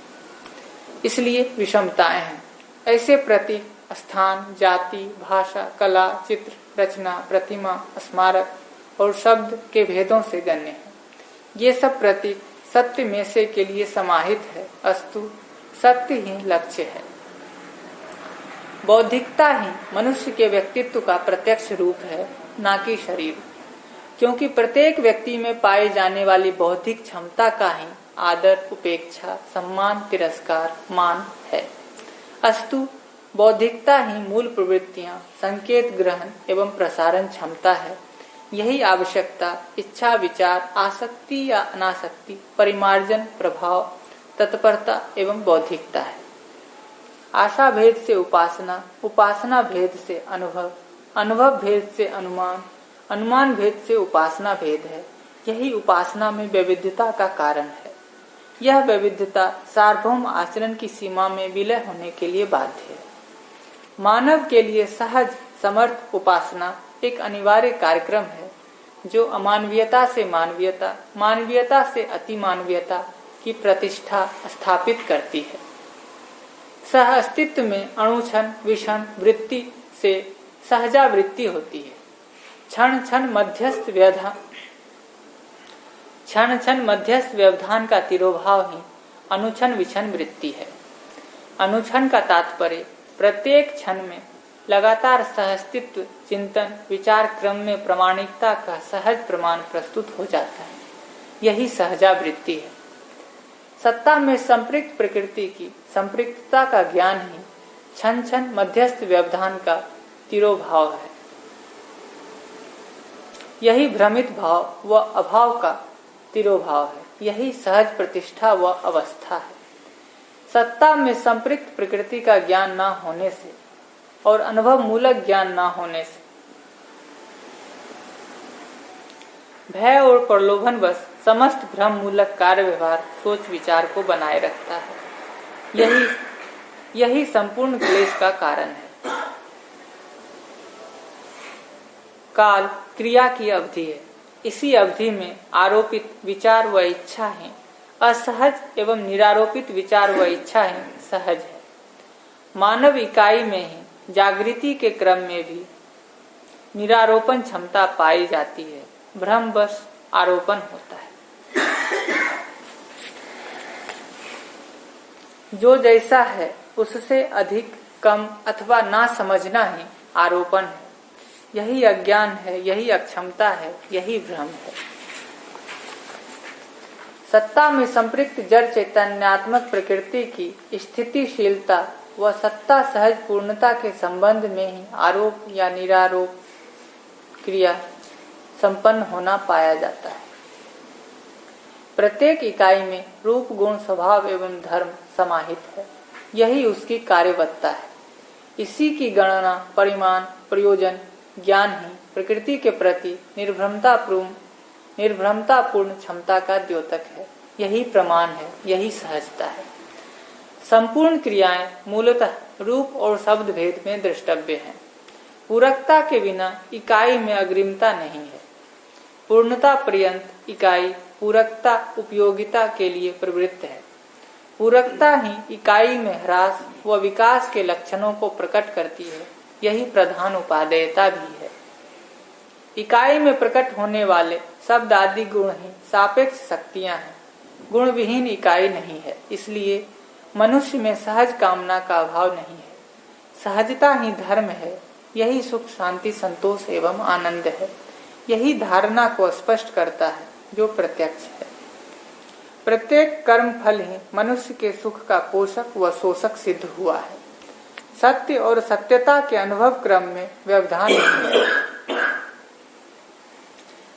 इसलिए विषमताएं हैं। ऐसे प्रतीक स्थान, जाति, भाषा, कला, चित्र, रचना, प्रतिमा, स्मारक और शब्द के भेदों से गण्य हैं। ये सब प्रतीक सत्य में से के लिए समाहित है, अस्तु सत्य ही लक्ष्य है। बौद्धिकता ही मनुष्य के व्यक्तित्व का प्रत्यक्ष रूप है, ना कि शरीर, क्योंकि प्रत्येक व्यक्ति में पाई जाने वाली बौद्धिक क्षमता का ही आदर, उपेक्षा, सम्मान, तिरस्कार, मान है। अस्तु बौद्धिकता ही मूल प्रवृत्तियां, संकेत ग्रहण एवं प्रसारण क्षमता है। यही आवश्यकता, इच्छा, विचार, आसक्ति या अनासक्ति, परिमार्जन, प्रभाव, तत्परता एवं बौद्धिकता है। आशा भेद से उपासना, उपासना भेद से अनुभव, अनुभव भेद से अनुमान, अनुमान भेद से उपासना भेद है। यही उपासना में वैविध्यता का कारण है। यह वैविध्यता सार्वभौम आचरण की सीमा में विलय होने के लिए बाध्य है। मानव के लिए सहज समर्थ उपासना एक अनिवार्य कार्यक्रम है, जो अमानवीयता से मानवीयता, मानवीयता से अतिमानवीयता की प्रतिष्ठा स्थापित करती है। सह अस्तित्व में अणुछन विषण वृत्ति से सहजावृत्ति होती है। क्षण क्षण मध्यस्थ व्यवधान का तिरोभाव ही अनुछन विषण वृत्ति है। अनुछन का तात्पर्य प्रत्येक क्षण में लगातार सहअस्तित्व चिंतन विचार क्रम में प्रामाणिकता का सहज प्रमाण प्रस्तुत हो जाता है। यही सहजावृत्ति है। सत्ता में संपृक्त प्रकृति की संपृक्तता का ज्ञान ही क्षण क्षण मध्यस्थ व्यवधान का तिरोभाव है। यही भ्रमित भाव व अभाव का तिरोभाव है। यही सहज प्रतिष्ठा व अवस्था है। सत्ता में संपृक्त प्रकृति का ज्ञान न होने से और अनुभव मूलक ज्ञान न होने से भय और प्रलोभन बस समस्त भ्रम मूलक कार्य व्यवहार सोच विचार को बनाए रखता है। यही संपूर्ण क्लेश का कारण है। काल क्रिया की अवधि है। इसी अवधि में आरोपित विचार व इच्छा है असहज एवं निरारोपित विचार व इच्छा है सहज है। मानव इकाई में ही जागृति के क्रम में भी निरारोपण क्षमता पाई जाती है। भ्रम बस आरोपण होता है। जो जैसा है उससे अधिक कम अथवा ना समझना ही आरोपण है। यही अज्ञान है, यही अक्षमता है, यही भ्रम है। सत्ता में संपृक्त जड़ चैतन्यात्मक प्रकृति की स्थितिशीलता व सत्ता सहज पूर्णता के संबंध में ही आरोप या निरारोप क्रिया संपन्न होना पाया जाता है। प्रत्येक इकाई में रूप गुण स्वभाव एवं धर्म समाहित है। यही उसकी कार्यवत्ता है। इसी की गणना परिमाण प्रयोजन ज्ञान ही प्रकृति के प्रति निर्भ्रमतापूर्ण क्षमता का द्योतक है। यही प्रमाण है, यही सहजता है। संपूर्ण क्रियाएं मूलतः रूप और शब्द भेद में द्रष्टव्य हैं। पूरकता के बिना इकाई में अग्रिमता नहीं है। पूर्णता पर्यंत इकाई पूरकता उपयोगिता के लिए प्रवृत्त है। पूरकता ही इकाई में ह्रास व विकास के लक्षणों को प्रकट करती है। यही प्रधान उपादेयता भी है। इकाई में प्रकट होने वाले शब्द आदि गुण ही सापेक्ष शक्तियां हैं। गुण विहीन इकाई नहीं है। इसलिए मनुष्य में सहज कामना का अभाव नहीं है। सहजता ही धर्म है। यही सुख शांति संतोष एवं आनंद है। यही धारणा को स्पष्ट करता है जो प्रत्यक्ष है। प्रत्येक कर्म फल ही मनुष्य के सुख का पोषक व शोषक सिद्ध हुआ है। सत्य और सत्यता के अनुभव क्रम में व्यवधान नहीं है।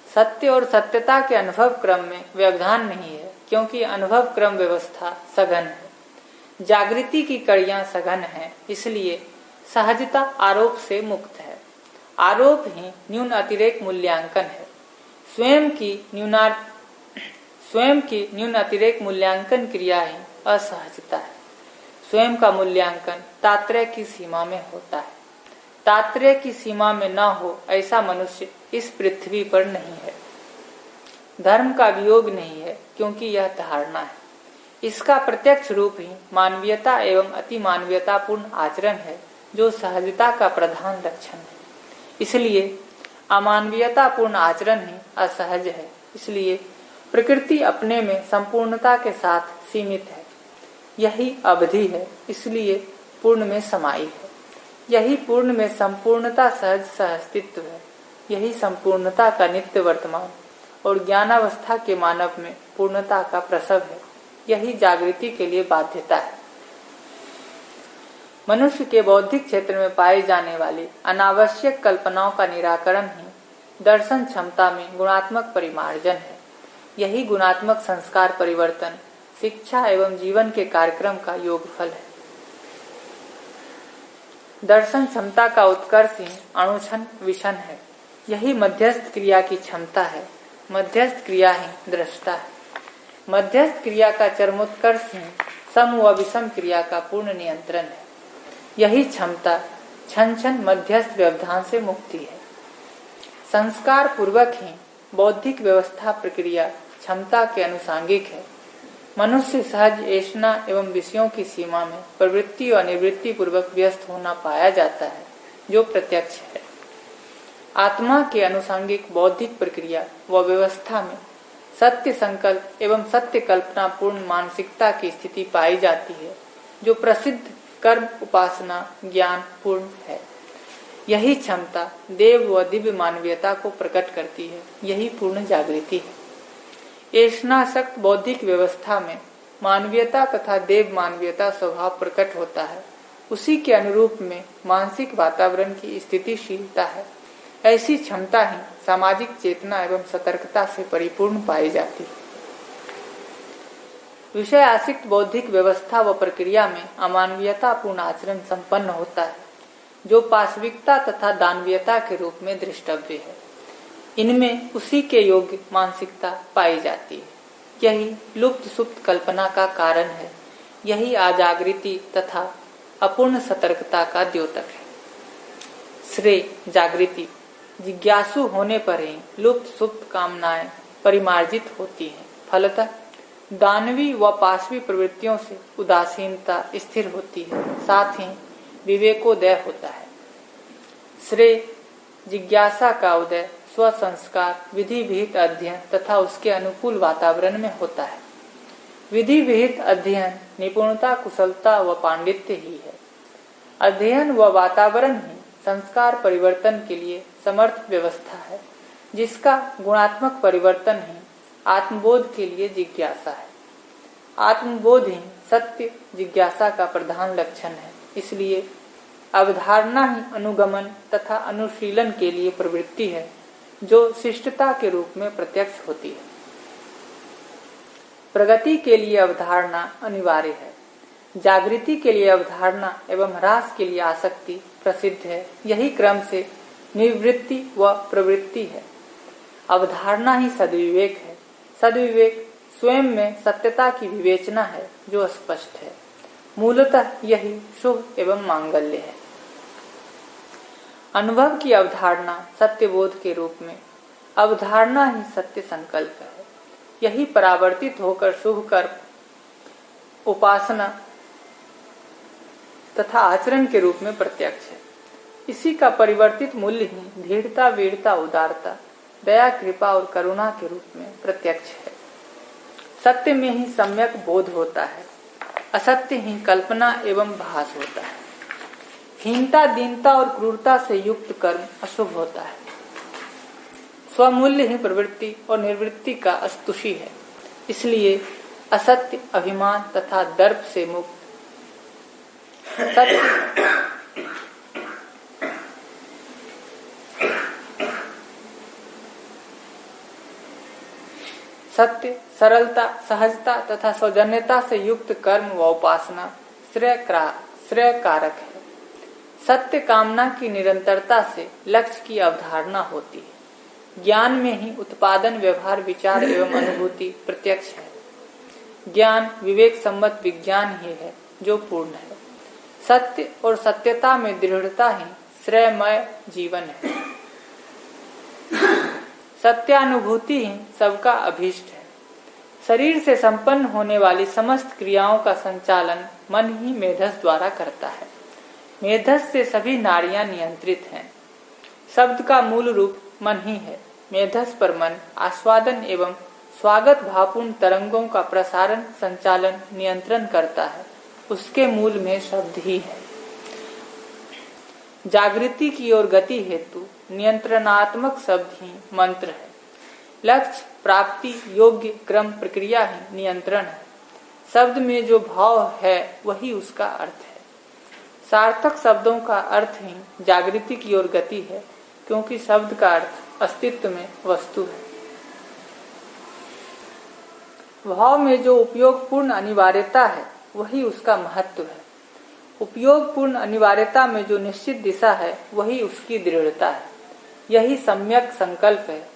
सत्य और सत्यता के अनुभव क्रम में व्यवधान नहीं है, क्योंकि अनुभव क्रम व्यवस्था सघन है। जागृति की कड़ियां सघन हैं, इसलिए सहजता आरोप से मुक्त है। आरोप ही न्यून अतिरेक मूल्यांकन है। स्वयं की न्यून अतिरेक मूल्यांकन क्रिया ही असहजता है। स्वयं का मूल्यांकन तात्पर्य की सीमा में होता है। तात्पर्य की सीमा में न हो ऐसा मनुष्य इस पृथ्वी पर नहीं है। धर्म का वियोग नहीं है, क्योंकि यह धारणा है। इसका प्रत्यक्ष रूप ही मानवीयता एवं अति मानवीयतापूर्ण आचरण है, जो सहजता का प्रधान लक्षण है। इसलिए अमानवीयतापूर्ण आचरण ही असहज है। इसलिए प्रकृति अपने में संपूर्णता के साथ सीमित है। यही अवधि है, इसलिए पूर्ण में समाई है। यही पूर्ण में संपूर्णता सहज सहअस्तित्व है। यही संपूर्णता का नित्य वर्तमान और ज्ञानावस्था के मानव में पूर्णता का प्रसव है। यही जागृति के लिए बाध्यता है। मनुष्य के बौद्धिक क्षेत्र में पाई जाने वाली अनावश्यक कल्पनाओं का निराकरण ही दर्शन क्षमता में गुणात्मक परिमार्जन है। यही गुणात्मक संस्कार परिवर्तन, शिक्षा एवं जीवन के कार्यक्रम का योगफल है। दर्शन क्षमता का उत्कर्ष ही अणुछन विषण है। यही मध्यस्थ क्रिया की क्षमता है। मध्यस्थ क्रिया ही दृष्टा है। मध्यस्थ क्रिया का चरमोत्कर्ष ही सम व विषम क्रिया का पूर्ण नियंत्रण है। यही क्षमता क्षण क्षण मध्यस्थ व्यवधान से मुक्ति है। संस्कार पूर्वक ही बौद्धिक व्यवस्था प्रक्रिया क्षमता के अनुसांगिक है। मनुष्य सहज ऐषणा एवं विषयों की सीमा में प्रवृत्ति और निवृत्ति पूर्वक व्यस्त होना पाया जाता है, जो प्रत्यक्ष है। आत्मा के अनुसांगिक बौद्धिक प्रक्रिया व व्यवस्था में सत्य संकल्प एवं सत्य कल्पना पूर्ण मानसिकता की स्थिति पाई जाती है, जो प्रसिद्ध कर्म उपासना ज्ञान पूर्ण है। यही क्षमता देव व दिव्य मानवीयता को प्रकट करती है। यही पूर्ण जागृति है। ऐषणासक्त बौद्धिक व्यवस्था में मानवीयता तथा देव मानवीयता स्वभाव प्रकट होता है। उसी के अनुरूप में मानसिक वातावरण की स्थितिशीलता है। ऐसी क्षमता ही सामाजिक चेतना एवं सतर्कता से परिपूर्ण पाई जाती है। विषय आसक्त बौद्धिक व्यवस्था व प्रक्रिया में अमानवीयतापूर्ण आचरण संपन्न होता है, जो पाशविकता तथा दानवीयता के रूप में दृष्टव्य है। इनमें उसी के योग्य मानसिकता पाई जाती है। यही लुप्त सुप्त कल्पना का कारण है। यही अजागृति तथा अपूर्ण सतर्कता का द्योतक है। श्रेय जागृति जिज्ञासु होने पर ही लुप्त सुप्त कामनाएं परिमार्जित होती हैं। फलतः दानवी व पाशवी प्रवृत्तियों से उदासीनता स्थिर होती है, साथ ही विवेकोदय होता है। श्रेय जिज्ञासा का उदय स्व संस्कार विधि विहित अध्ययन तथा उसके अनुकूल वातावरण में होता है। विधि विहित अध्ययन निपुणता कुशलता व पांडित्य ही है। अध्ययन व वातावरण ही संस्कार परिवर्तन के लिए समर्थ व्यवस्था है, जिसका गुणात्मक परिवर्तन ही आत्मबोध के लिए जिज्ञासा है। आत्मबोध ही सत्य जिज्ञासा का प्रधान लक्षण है। इसलिए अवधारणा ही अनुगमन तथा अनुशीलन के लिए प्रवृत्ति है, जो शिष्टता के रूप में प्रत्यक्ष होती है। प्रगति के लिए अवधारणा अनिवार्य है। जागृति के लिए अवधारणा एवं ह्रास के लिए आसक्ति प्रसिद्ध है। यही क्रम से निवृत्ति व प्रवृत्ति है। अवधारणा ही सद्विवेक है। सद्विवेक स्वयं में सत्यता की विवेचना है, जो स्पष्ट है। मूलतः यही शुभ एवं मांगल्य है। अनुभव की अवधारणा सत्यबोध के रूप में, अवधारणा ही सत्य संकल्प है। यही परावर्तित होकर शुभ कर्म उपासना तथा आचरण के रूप में प्रत्यक्ष है। इसी का परिवर्तित मूल्य ही धीरता वीरता उदारता दया कृपा और करुणा के रूप में प्रत्यक्ष है। सत्य में ही सम्यक बोध होता है। असत्य ही कल्पना एवं भास होता है। हीनता दीनता और क्रूरता से युक्त कर्म अशुभ होता है। स्वमूल्य ही प्रवृत्ति और निर्वृत्ति का अस्तुषी है। इसलिए असत्य अभिमान तथा दर्प से मुक्त सत्य सरलता सहजता तथा सौजन्यता से युक्त कर्म व उपासना श्रेय कारक है। सत्य कामना की निरंतरता से लक्ष्य की अवधारणा होती है। ज्ञान में ही उत्पादन, व्यवहार, विचार एवं अनुभूति प्रत्यक्ष है। ज्ञान विवेक सम्मत विज्ञान ही है जो पूर्ण है। सत्य और सत्यता में दृढ़ता ही श्रेयमय जीवन है। सत्यानुभूति ही सबका अभीष्ट है। शरीर से संपन्न होने वाली समस्त क्रियाओं का संचालन मन ही मेधस द्वारा करता है। मेधस से सभी नाड़ियां नियंत्रित हैं। शब्द का मूल रूप मन ही है। मेधस पर मन आस्वादन एवं स्वागत भावपूर्ण तरंगों का प्रसारण, संचालन, नियंत्रण करता है। उसके मूल में शब्द ही है। जागृति की ओर गति हेतु नियंत्रणात्मक शब्द ही मंत्र है। लक्ष्य प्राप्ति योग्य क्रम प्रक्रिया ही नियंत्रण है। शब्द में जो भाव है वही उसका अर्थ है। सार्थक शब्दों का अर्थ ही जागृति की ओर गति है, क्योंकि शब्द का अर्थ अस्तित्व में वस्तु है। भाव में जो उपयोगपूर्ण अनिवार्यता है वही उसका महत्व है। उपयोगपूर्ण अनिवार्यता में जो निश्चित दिशा है वही उसकी दृढ़ता है। यही सम्यक संकल्प है।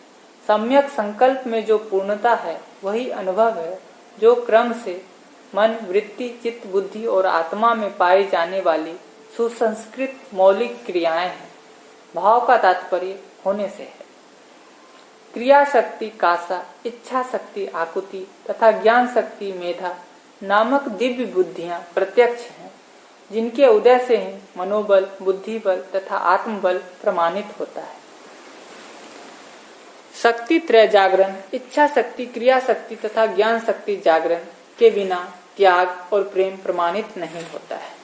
सम्यक संकल्प में जो पूर्णता है वही अनुभव है, जो क्रम से मन, वृत्ति, चित्त, बुद्धि और आत्मा में पाई जाने वाली सुसंस्कृत मौलिक क्रियाएं हैं। भाव का तात्पर्य होने से है। क्रिया शक्ति कासा, इच्छा शक्ति आकुति तथा ज्ञान शक्ति मेधा नामक दिव्य बुद्धियां प्रत्यक्ष हैं, जिनके उदय से ही मनोबल, बुद्धिबल तथा आत्मबल प्रमाणित होता है। शक्ति त्रय जागरण, इच्छा शक्ति, क्रिया शक्ति तथा ज्ञान शक्ति जागरण के बिना त्याग और प्रेम प्रमाणित नहीं होता है।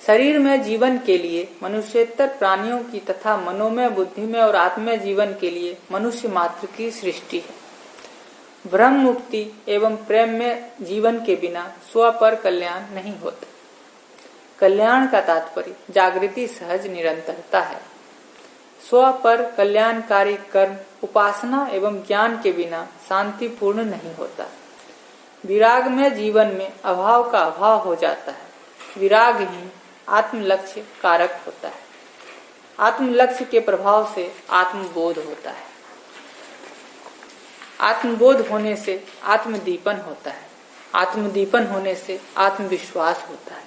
शरीर में जीवन के लिए मनुष्येतर प्राणियों की तथा मनोमय, बुद्धिमय और आत्मय जीवन के लिए मनुष्य मात्र की सृष्टि है। ब्रह्म मुक्ति एवं प्रेम में जीवन के बिना स्व पर कल्याण नहीं होता। कल्याण का तात्पर्य जागृति, सहज निरंतरता है। स्व पर कल्याणकारी कर्म, उपासना एवं ज्ञान के बिना शांतिपूर्ण नहीं होता। विराग में जीवन में अभाव का अभाव हो जाता है। विराग ही आत्म लक्ष्य कारक होता है। आत्म लक्ष्य के प्रभाव से आत्मबोध होता है। आत्मबोध होने से आत्मदीपन होता है। आत्मदीपन होने से आत्मविश्वास होता है।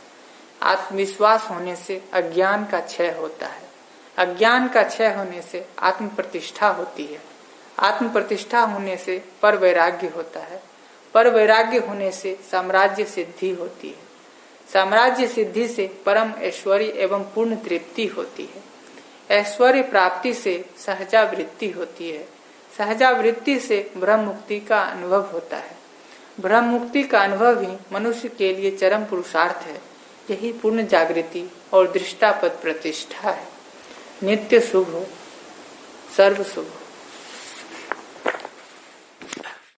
आत्मविश्वास होने से अज्ञान का क्षय होता है। अज्ञान का क्षय होने से आत्म प्रतिष्ठा होती है। आत्म प्रतिष्ठा होने से पर वैराग्य होता है। पर वैराग्य होने से साम्राज्य सिद्धि होती है। साम्राज्य सिद्धि से परम ऐश्वर्य एवं पूर्ण तृप्ति होती है। ऐश्वर्य प्राप्ति से सहजावृत्ति होती है। सहजावृत्ति से ब्रह्म मुक्ति का अनुभव होता है। ब्रह्म मुक्ति का अनुभव ही मनुष्य के लिए चरम पुरुषार्थ है। यही पूर्ण जागृति और दृष्टापद प्रतिष्ठा है। नित्य शुभ हो, सर्व शुभ हो।